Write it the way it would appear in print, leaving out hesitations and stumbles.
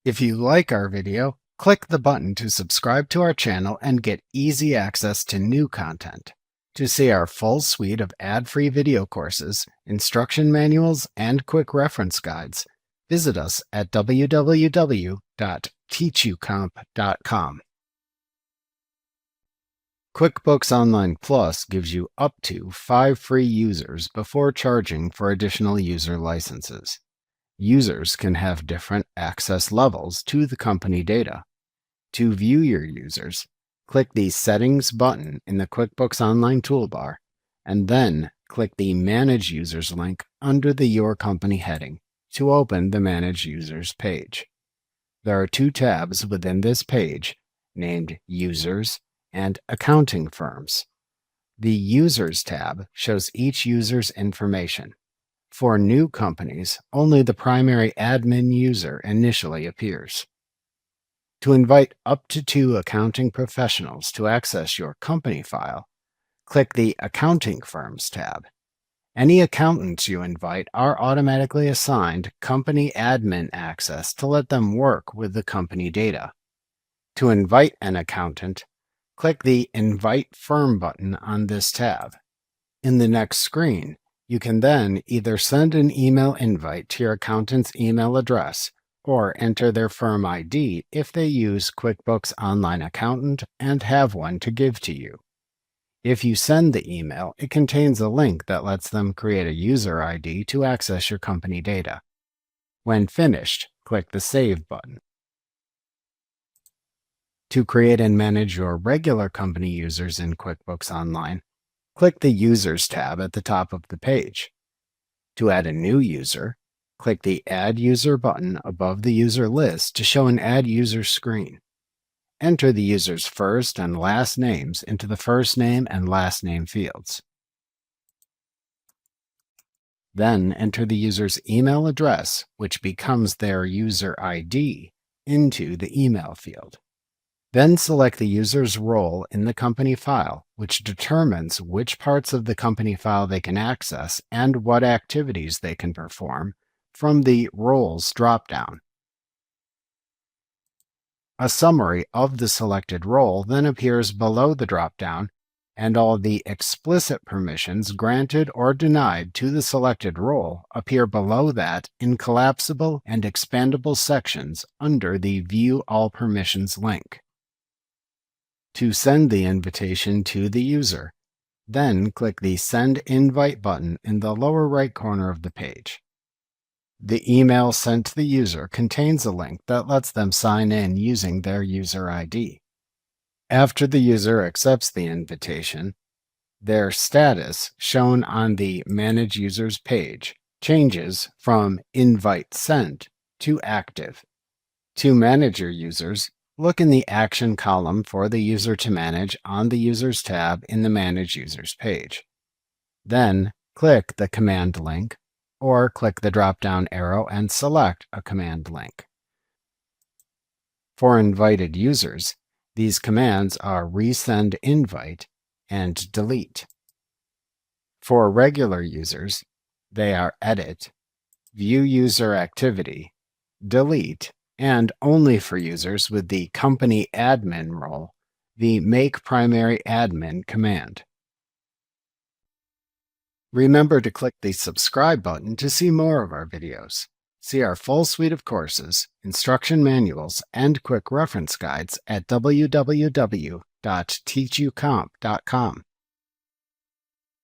If you like our video, click the button to subscribe to our channel and get easy access to new content. To see our full suite of ad-free video courses, instruction manuals, and quick reference guides, visit us at www.teachucomp.com. QuickBooks Online Plus gives you up to 5 free users before charging for additional user licenses. Users can have different access levels to the company data. To view your users, click the Settings button in the QuickBooks Online toolbar, and then click the Manage Users link under the Your Company heading to open the Manage Users page. There are 2 tabs within this page named Users and Accounting Firms. The Users tab shows each user's information. For new companies, only the primary admin user initially appears. To invite up to 2 accounting professionals to access your company file, click the Accounting Firms tab. Any accountants you invite are automatically assigned company admin access to let them work with the company data. To invite an accountant, click the Invite Firm button on this tab. In the next screen, you can then either send an email invite to your accountant's email address or enter their firm ID if they use QuickBooks Online Accountant and have one to give to you. If you send the email, it contains a link that lets them create a user ID to access your company data. When finished, click the Save button. To create and manage your regular company users in QuickBooks Online, click the Users tab at the top of the page. To add a new user, click the Add User button above the user list to show an Add User screen. Enter the user's first and last names into the first name and last name fields. Then enter the user's email address, which becomes their user ID, into the email field. Then select the user's role in the company file, which determines which parts of the company file they can access and what activities they can perform from the Roles dropdown. A summary of the selected role then appears below the dropdown, and all the explicit permissions granted or denied to the selected role appear below that in collapsible and expandable sections under the View All Permissions link. To send the invitation to the user, then click the Send Invite button in the lower right corner of the page. The email sent to the user contains a link that lets them sign in using their user ID. After the user accepts the invitation, their status shown on the Manage Users page changes from Invite Sent to Active. To manage your users, look in the Action column for the user to manage on the Users tab in the Manage Users page. Then click the command link or click the drop-down arrow and select a command link. For invited users, these commands are Resend Invite and Delete. For regular users, they are Edit, View User Activity, Delete, and only for users with the Company Admin role, the Make Primary Admin command. Remember to click the subscribe button to see more of our videos. See our full suite of courses, instruction manuals, and quick reference guides at www.teachucomp.com.